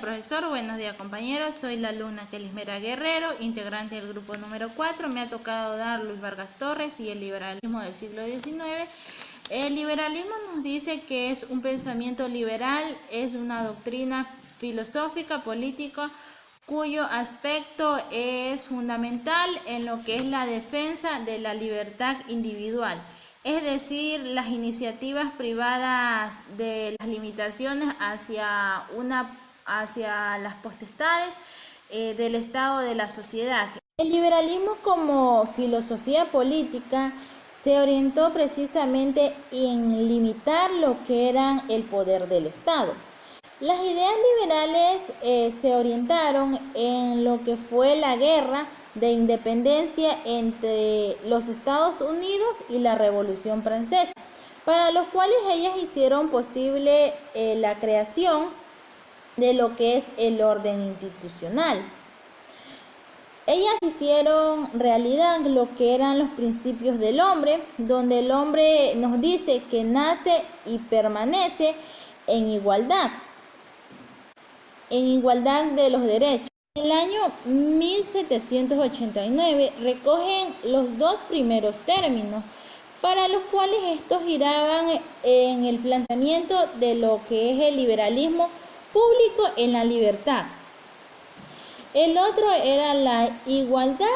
Profesor, buenos días compañeros, soy la alumna Kelismera Guerrero, integrante del grupo número 4. Me ha tocado dar Luis Vargas Torres y el liberalismo del siglo XIX. El liberalismo nos dice que es un pensamiento liberal, es una doctrina filosófica, política, cuyo aspecto es fundamental en lo que es la defensa de la libertad individual. Es decir, las iniciativas privadas de las limitaciones hacia las potestades del Estado de la sociedad. El liberalismo como filosofía política se orientó precisamente en limitar lo que era el poder del Estado. Las ideas liberales se orientaron en lo que fue la guerra de independencia entre los Estados Unidos y la Revolución Francesa, para los cuales ellas hicieron posible la creación de lo que es el orden institucional. Ellas hicieron realidad lo que eran los principios del hombre, donde el hombre nos dice que nace y permanece en igualdad de los derechos. En el año 1789 recogen los dos primeros términos, para los cuales estos giraban en el planteamiento de lo que es el liberalismo público en la libertad. El otro era la igualdad,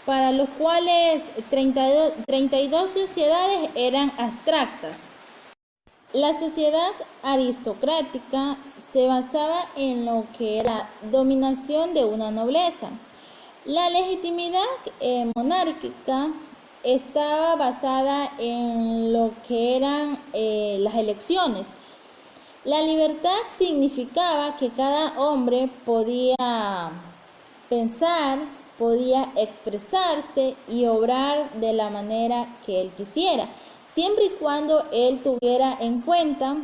para los cuales 32 sociedades eran abstractas. La sociedad aristocrática se basaba en lo que era la dominación de una nobleza. La legitimidad monárquica estaba basada en lo que eran las elecciones. La libertad significaba que cada hombre podía pensar, podía expresarse y obrar de la manera que él quisiera, siempre y cuando él tuviera en cuenta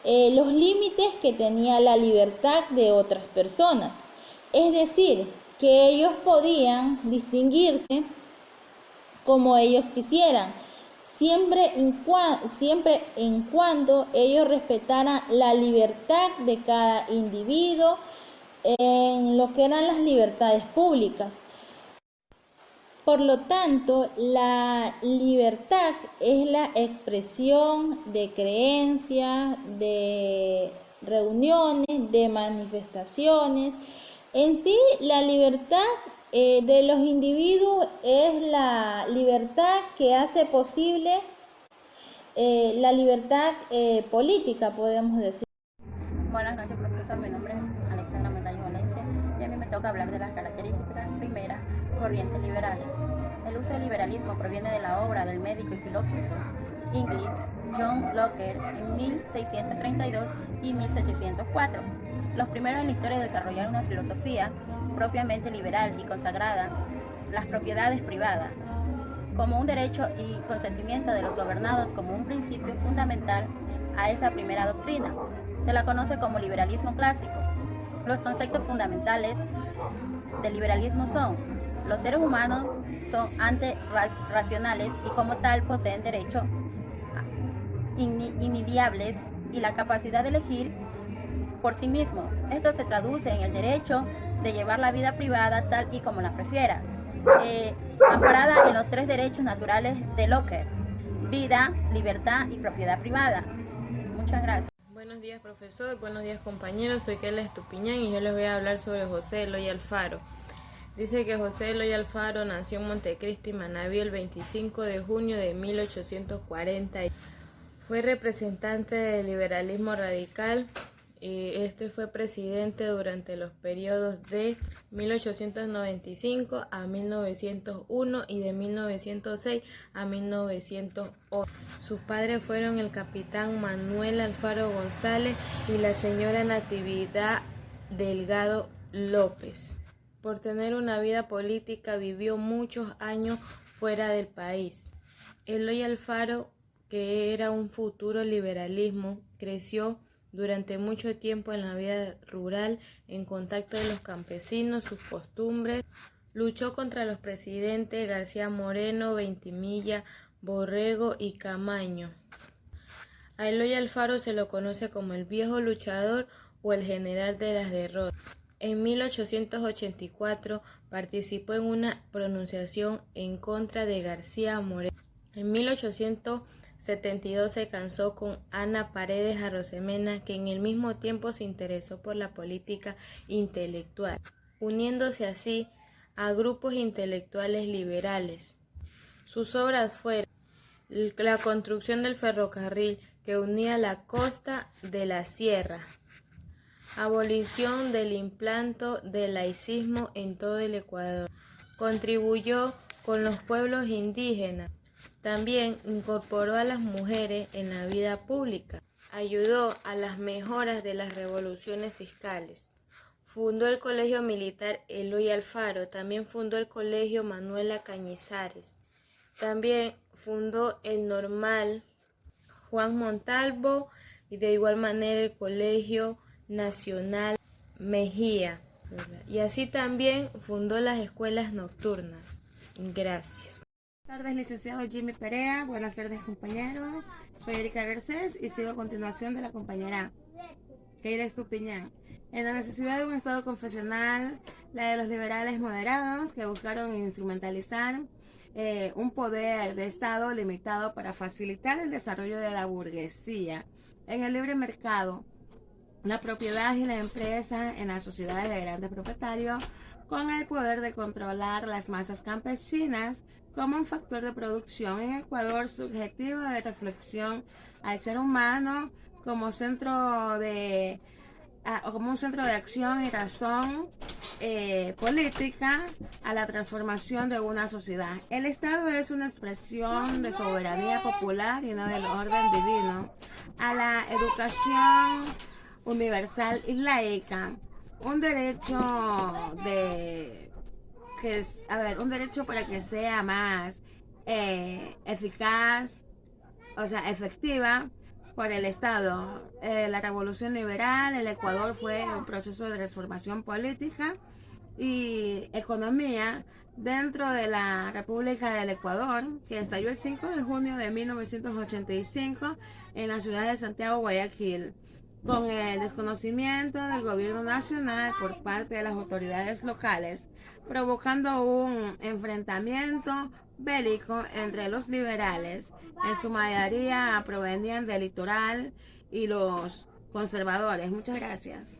los límites que tenía la libertad de otras personas. Es decir, que ellos podían distinguirse como ellos quisieran, siempre en cuanto ellos respetaran la libertad de cada individuo en lo que eran las libertades públicas. Por lo tanto, la libertad es la expresión de creencias, de reuniones, de manifestaciones. En sí, la libertad de los individuos es la libertad que hace posible la libertad política, podemos decir. Buenas noches, profesor. Mi nombre es Alexandra Medallo Valencia y a mí me toca hablar de las características primeras corrientes liberales. El uso del liberalismo proviene de la obra del médico y filósofo inglés John Locke en 1632 y 1704. Los primeros en la historia desarrollaron una filosofía propiamente liberal y consagrada las propiedades privadas como un derecho y consentimiento de los gobernados como un principio fundamental a esa primera doctrina. Se la conoce como liberalismo clásico. Los conceptos fundamentales del liberalismo son: los seres humanos son antirracionales y como tal poseen derechos inviolables y la capacidad de elegir por sí mismos. Esto se traduce en el derecho de llevar la vida privada tal y como la prefiera, amparada en los tres derechos naturales de Locke: vida, libertad y propiedad privada. Muchas gracias. Buenos días, profesor. Buenos días, compañeros. Soy Keila Estupiñán y yo les voy a hablar sobre José Eloy Alfaro. Dice que José Eloy Alfaro nació en Montecristi, Manabí, el 25 de junio de 1840. Fue representante del liberalismo radical. Este fue presidente durante los periodos de 1895 a 1901 y de 1906 a 1908. Sus padres fueron el capitán Manuel Alfaro González y la señora Natividad Delgado López. Por tener una vida política, vivió muchos años fuera del país. Eloy Alfaro, que era un futuro liberalismo, creció durante mucho tiempo en la vida rural, en contacto de los campesinos, sus costumbres. Luchó contra los presidentes García Moreno, Ventimilla, Borrego y Camaño. A Eloy Alfaro se lo conoce como el viejo luchador o el general de las derrotas. En 1884 participó en una pronunciación en contra de García Moreno. En 1872 se casó con Ana Paredes Arosemena, que en el mismo tiempo se interesó por la política intelectual, uniéndose así a grupos intelectuales liberales. Sus obras fueron la construcción del ferrocarril que unía la costa de la sierra, abolición del implante del laicismo en todo el Ecuador, contribuyó con los pueblos indígenas, también incorporó a las mujeres en la vida pública, ayudó a las mejoras de las revoluciones fiscales, fundó el Colegio Militar Eloy Alfaro, también fundó el Colegio Manuela Cañizares, también fundó el Normal Juan Montalvo y de igual manera el Colegio Nacional Mejía, y así también fundó las escuelas nocturnas. Gracias. Buenas tardes, licenciado Jimmy Perea. Buenas tardes, compañeros. Soy Erika Garcés y sigo a continuación de la compañera Keira Estupiñán. En la necesidad de un Estado confesional, la de los liberales moderados que buscaron instrumentalizar un poder de Estado limitado para facilitar el desarrollo de la burguesía en el libre mercado, la propiedad y la empresa en las sociedades de grandes propietarios, con el poder de controlar las masas campesinas como un factor de producción en Ecuador subjetivo de reflexión al ser humano como centro de acción y razón política a la transformación de una sociedad. El Estado es una expresión de soberanía popular y no del orden divino, a la educación universal y laica, un derecho para que sea más eficaz, efectiva por el Estado. La revolución liberal, el Ecuador fue un proceso de transformación política y economía dentro de la República del Ecuador, que estalló el 5 de junio de 1985 en la ciudad de Santiago, Guayaquil, con el desconocimiento del gobierno nacional por parte de las autoridades locales, provocando un enfrentamiento bélico entre los liberales, en su mayoría provenían del litoral, y los conservadores. Muchas gracias.